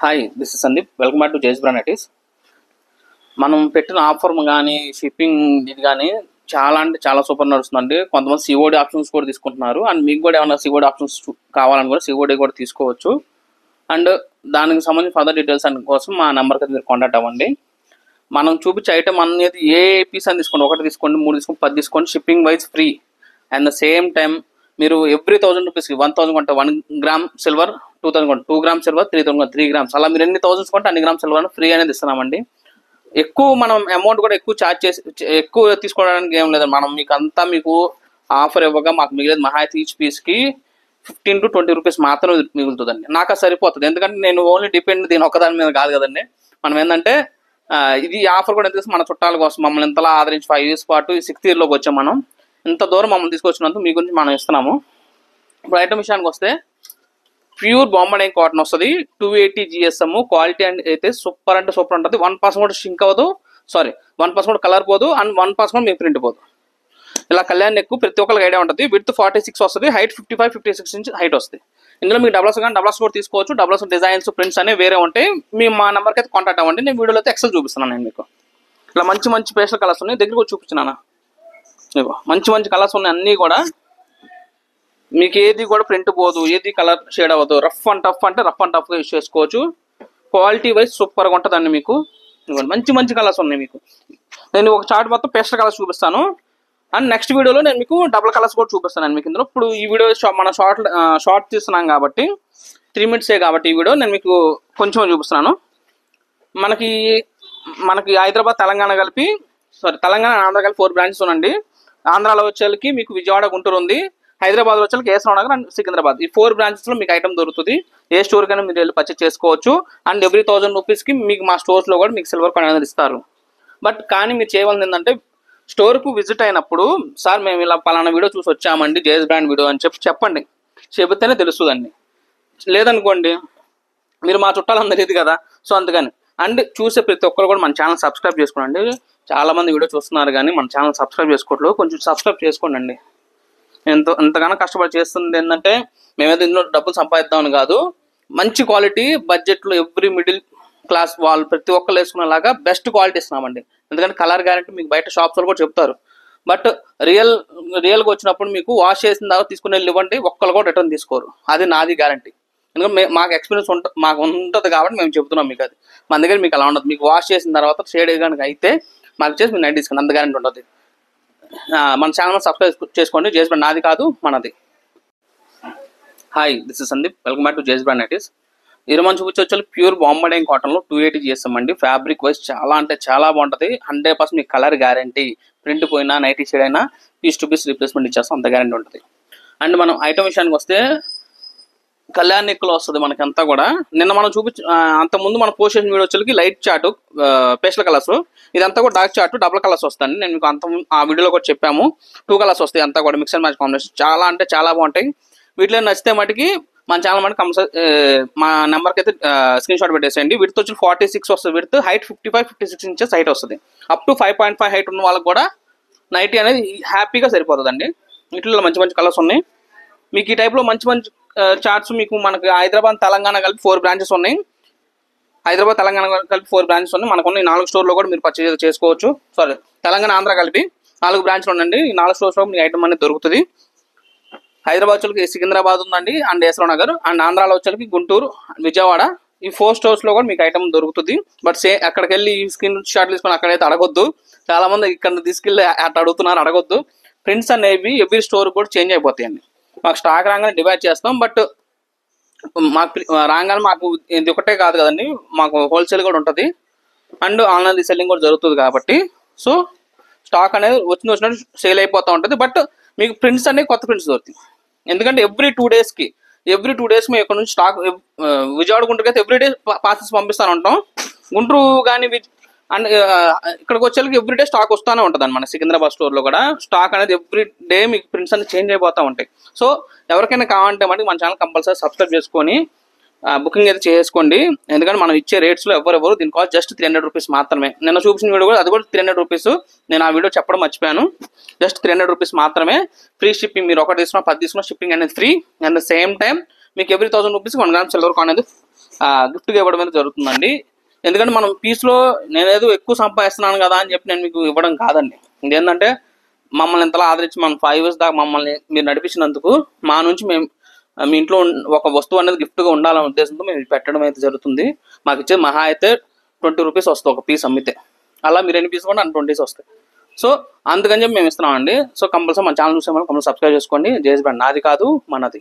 Hi, this is Sandeep. Welcome back to జేస్ brand ITs. మనం పెట్టిన ఆఫర్ కానీ షిప్పింగ్ ఇది కానీ చాలా అంటే చాలా సూపర్ నడుస్తుందండి. కొంతమంది సిఓడి ఆప్షన్స్ కూడా తీసుకుంటున్నారు. అండ్ మీకు కూడా ఏమైనా సిఓడి ఆప్షన్స్ కావాలని కూడా సిఓడి కూడా తీసుకోవచ్చు. అండ్ దానికి సంబంధించిన ఫర్దర్ డీటెయిల్స్ కోసం మా నెంబర్కి అయితే మీరు కాంటాక్ట్ అవ్వండి. మనం చూపించే ఐటమ్ అనేది ఏ పీస్ అని తీసుకోండి, 1 తీసుకోండి, 3 తీసుకోండి, 10 తీసుకోండి, shipping wise free. And the same time మీరు ఎవ్రీ 1000 రూపీస్కి 1000 కొంటే 1 గ్రామ్ సిల్వర్, 2000 కొంటే 2 గ్రామ్ సిల్వర్, 3000 కొంటే 3 గ్రామ్స్, అలా మీరు ఎన్ని థౌసండ్స్ కొంటే అన్ని గ్రామ్ సిల్వర్ ఫ్రీ అనేది ఇస్తున్నామండి. ఎక్కువ మనం అమౌంట్ కూడా ఎక్కువ ఛార్జ్ చేసి ఎక్కువ తీసుకోవడానికి ఏం లేదు. మనం మీకు ఆఫర్ ఇవ్వగా మాకు మిగిలేదు మహా అయితే ఈచ్ పీస్కి 15 to 20 రూపీస్ మాత్రమే మిగులుతుందండి. నాకు అది సరిపోతుంది. ఎందుకంటే నేను ఓన్లీ డిపెండ్ దీని ఒక్కదాని మీద కాదు కదండి. మనం ఏంటంటే ఇది ఆఫర్ కూడా ఎంత మన చుట్టాల కోసం మమ్మల్ని ఇంతలా ఆదరించి 5 years పాటు 6th yearలోకి వచ్చాం. మనం ఇంత దూరం మమ్మల్ని తీసుకొచ్చినందుకు మీ గురించి మనం ఇస్తున్నాము. ఇప్పుడు ఐటమ్ విషయానికి వస్తే ప్యూర్ బాంబే కాటన్ వస్తుంది, 280 GSM. క్వాలిటీ అయితే సూపర్ అంటే సూపర్ ఉంటుంది. 1% కూడా షింక్ అవ్వదు, 1% కూడా కలర్ పోదు, అండ్ 1% కూడా మీకు ప్రింట్ పోదు. ఇలా కళ్యాణ్ ఎక్కువ ప్రతి ఒక్కరికి ఐడియా ఉంటుంది. విడ్త్ 46 వస్తుంది, హైట్ 55-56 ఇంచ్ హైట్ వస్తుంది. ఇందులో మీకు డబల్స్ కానీ డబల్స్ కూడా తీసుకోవచ్చు. డబల్స్ డిజైన్స్ ప్రింట్స్ అనేవి వేరే ఉంటాయి. మీ మా నెంబర్కి అయితే కాంటాక్ట్ అవ్వండి. నేను వీడియోలో అయితే ఎక్సెల్ చూపిస్తున్నాను. నేను మీకు ఇలా మంచి పేస్టల్ కలర్స్ ఉన్నాయి. దగ్గరకు వచ్చి చూపించినానా, మంచి కలర్స్ ఉన్నాయి. అన్నీ కూడా మీకు ఏది కూడా ప్రింట్ పోదు, ఏది కలర్ షేడ్ అవ్వదు. రఫ్ అండ్ టఫ్గా యూజ్ చేసుకోవచ్చు. క్వాలిటీ వైజ్ సూపర్గా ఉంటుందండి. మీకు మంచి కలర్స్ ఉన్నాయి. మీకు నేను ఒక చార్ట్ మొత్తం పేస్టల్ కలర్స్ చూపిస్తాను. అండ్ నెక్స్ట్ వీడియోలో నేను మీకు డబుల్ కలర్స్ కూడా చూపిస్తాను మీకు ఇందులో. ఇప్పుడు ఈ వీడియో మన షార్ట్ తీస్తున్నాం కాబట్టి 3 minutes కాబట్టి ఈ వీడియో నేను మీకు కొంచెం చూపిస్తున్నాను. మనకి హైదరాబాద్ తెలంగాణ కలిపి తెలంగాణ ఆంధ్ర కలిపి 4 branches ఉందండి. ఆంధ్రాలో వచ్చేకి మీకు విజయవాడ, గుంటూరు ఉంది. హైదరాబాద్ వచ్చేకి కేసరావు నగర్ అండ్ సికింద్రాబాద్. ఈ 4 branches లో మీకు ఐటమ్ దొరుకుతుంది. ఏ స్టోర్ కైనా మీరు వెళ్ళి పర్చేస్ చేసుకోవచ్చు. అండ్ ఎవ్రీ 1000 రూపీస్కి మీకు మా స్టోర్స్లో కూడా మీకు సిల్వర్ కాయిన్ అనేది ఇస్తారు. కానీ మీరు చేయవలసింది ఏంటంటే స్టోర్కు విజిట్ అయినప్పుడు, సార్ మేము ఇలా పలానా వీడియో చూసి వచ్చామండి, జేఎస్ బ్రాండ్ వీడియో అని చెప్పండి. చెబితేనే తెలుస్తుందండి. లేదనుకోండి మీరు మా చుట్టాలందరూ ఇది కదా. సో అందుకని అండ్ చూసే ప్రతి ఒక్కరు కూడా మన ఛానల్ సబ్స్క్రైబ్ చేసుకోండి. చాలా మంది వీడియో చూస్తున్నారు కానీ మన ఛానల్ సబ్స్క్రైబ్ చేసుకోవట్లేదు. కొంచెం సబ్స్క్రైబ్ చేసుకోండి. ఎంతగానో కష్టపడి చేస్తుంది ఏంటంటే మేమైతే ఇందులో డబ్బులు సంపాదిద్దామని కాదు. మంచి క్వాలిటీ బడ్జెట్లో ఎవ్రీ మిడిల్ క్లాస్ వాళ్ళు ప్రతి ఒక్కరు వేసుకునేలాగా బెస్ట్ క్వాలిటీ ఇస్తున్నామండి. ఎందుకంటే కలర్ గ్యారెంటీ మీకు బయట షాప్స్లో కూడా చెప్తారు. బట్ రియల్గా వచ్చినప్పుడు మీకు వాష్ చేసిన తర్వాత తీసుకుని వెళ్ళి ఇవ్వండి, ఒక్కరు కూడా రిటర్న్ తీసుకోరు. అది నాది గ్యారంటీ. ఎందుకంటే మాకు ఎక్స్పీరియన్స్ మాకు ఉంటుంది కాబట్టి మేము చెప్తున్నాం మీకు. అది మన దగ్గర మీకు అలా ఉండదు. మీకు వాష్ చేసిన తర్వాత షేడ్ కనుక అయితే మాకు చేసి మీరు నైట్ తీసుకుని అంత గ్యారెంటీ ఉంటుంది. మన ఛానల్ సబ్స్క్రైబ్ చేసుకోండి. జేఎస్ బ్రాండ్ నాది కాదు, మనది. Hi, this is Sandeep. Welcome back to JS brand ITs. ఈరోజు మనం చూపించవచ్చు ప్యూర్ బాంబే కాటన్లో 280 GSM అండి. ఫ్యాబ్రిక్ వైజ్ చాలా అంటే చాలా బాగుంటుంది. 100% మీకు కలర్ గ్యారంటీ, ప్రింట్ పోయినా నైటీ షేడ్ అయినా పీస్ టు పీస్ రీప్లేస్మెంట్ ఇచ్చేస్తాం, అంత గ్యారంటీ ఉంటుంది. అండ్ మనం ఐటమ్ విషయానికి వస్తే కళ్యాణ్ ఎక్కువ వస్తుంది మనకంతా కూడా. నిన్న మనం అంతకుముందు మనం పోస్ట్ చేసిన వీడియో వచ్చేకి లైట్ చార్ట్ పేస్టల్ కలర్స్, ఇదంతా కూడా డార్క్ చార్ట్ డబుల్ కలర్స్ వస్తాయి. నేను మీకు ఆ వీడియోలో కూడా చెప్పాము. 2 కలర్స్ వస్తాయి. అంతా కూడా మిక్స్ అండ్ మ్యాచ్ కాంబినేషన్ చాలా అంటే చాలా బాగుంటాయి. వీటిలో నచ్చితే మటుకి మన ఛానల్ మటుకు మా నెంబర్కి అయితే స్క్రీన్ షాట్ పెట్టేసేయండి. విడ్త్ వచ్చి 46 వస్తుంది. విడ్త్ హైట్ 55-56 ఇంచెస్ హైట్ వస్తుంది. అప్ టు 5.5 హైట్ ఉన్న వాళ్ళకి కూడా నైటీ అనేది హ్యాపీగా సరిపోతుందండి. వీటిలో మంచి కలర్స్ ఉన్నాయి. మీకు ఈ టైప్లో మంచి చార్ట్స్ మీకు మనకి హైదరాబాద్ తెలంగాణ కలిపి 4 branches ఉన్నాయి. హైదరాబాద్ తెలంగాణ కలిపి 4 branches ఉన్నాయి. మనకున్న 4 స్టోర్లో కూడా మీరు పర్చేజ్ చేసుకోవచ్చు. తెలంగాణ ఆంధ్ర కలిపి 4 branches ఉండండి. ఈ 4 స్టోర్స్లో మీకు ఐటమ్ అనేది దొరుకుతుంది. హైదరాబాద్ వచ్చేకి సికింద్రాబాద్ ఉందండి అండ్ కేసరావు నగర్. అండ్ ఆంధ్రాలో వచ్చేకి గుంటూరు, విజయవాడ. ఈ 4 స్టోర్స్లో కూడా మీకు ఐటమ్ దొరుకుతుంది. బట్ అక్కడికి వెళ్ళి ఈ స్క్రీన్ షాట్ తీసుకొని అక్కడైతే అడగొద్దు. చాలా మంది ఇక్కడ తీసుకెళ్ళి అట్లా అడుగుతున్నారు, అడగొద్దు. ప్రింట్స్ అనేవి ఎవ్రీ స్టోర్ కూడా చేంజ్ అయిపోతాయండి. మాకు స్టాక్ రాగానే డివైడ్ చేస్తాం. బట్ మాకు రాగానే మాకు ఇది ఒకటే కాదు కదండి, మాకు హోల్సేల్ కూడా ఉంటుంది అండ్ ఆన్లైన్ రీసెల్లింగ్ కూడా జరుగుతుంది. కాబట్టి సో స్టాక్ అనేది వచ్చినట్టు సేల్ అయిపోతూ ఉంటుంది. బట్ మీకు ప్రింట్స్ అనేవి కొత్త ప్రింట్స్ దొరుకుతాయి. ఎందుకంటే ఎవ్రీ 2 daysకి మేము ఇక్కడ నుంచి స్టాక్ విజయవాడ, గుంటూరుకి అయితే ఎవ్రీడే పార్సెల్స్ పంపిస్తూనే ఉంటాం. గుంటూరు కానీ అండ్ ఇక్కడికి వచ్చేకి ఎవ్రీడే స్టాక్ వస్తూనే ఉంటుంది అండి. మన సికింద్రాబాద్ స్టోర్లో కూడా స్టాక్ అనేది ఎవ్రీ డే మీకు ప్రింట్స్ అనేది చేంజ్ అయిపోతూ ఉంటాయి. సో ఎవరికైనా కావాలంటే మనకి మన ఛానల్ కంపల్సరీ సబ్స్క్రైబ్ చేసుకొని బుకింగ్ అయితే చేసుకోండి. ఎందుకంటే మనం ఇచ్చే రేట్స్లో ఎవరు దీని కాస్ట్ జస్ట్ 300 రూపీస్ మాత్రమే. నిన్న చూపించిన వీడియో కూడా అది కూడా 300 రూపీస్. నేను ఆ వీడియో చెప్పడం మర్చిపోయాను. జస్ట్ 300 రూపీస్ మాత్రమే. Free shipping. మీరు 1 తీసుకున్నా 10 తీసుకున్నా షిప్పింగ్ అనేది free. And the same time మీకు every 1000 rupees 1 gram silver coin అనేది గిఫ్ట్గా ఇవ్వడం అనేది జరుగుతుందండి. ఎందుకంటే మనం పీస్లో నేనేదో ఎక్కువ సంపాదిస్తున్నాను కదా అని చెప్పి నేను మీకు ఇవ్వడం కాదండి. ఇదేంటంటే మమ్మల్ని ఇంతలా ఆదరించి మనం 5 years దాకా మమ్మల్ని మీరు నడిపించినందుకు మా నుంచి మేము మీ ఇంట్లో ఒక వస్తువు అనేది గిఫ్ట్గా ఉండాలనే ఉద్దేశంతో మేము పెట్టడం అయితే జరుగుతుంది. మాకు ఇచ్చే మహా అయితే 20 రూపీస్ వస్తుంది ఒక పీస్ అమ్మితే. అలా మీరు ఎన్ని పీస్ కూడా 20 వస్తాయి. సో అందుకని చెప్పి మేము ఇస్తున్నామండి. సో కంపల్సరీ మన ఛానల్ చూసే కంపల్సరీ సబ్స్క్రైబ్ చేసుకోండి. జేఎస్ బ్రాండ్ నాది కాదు మనది.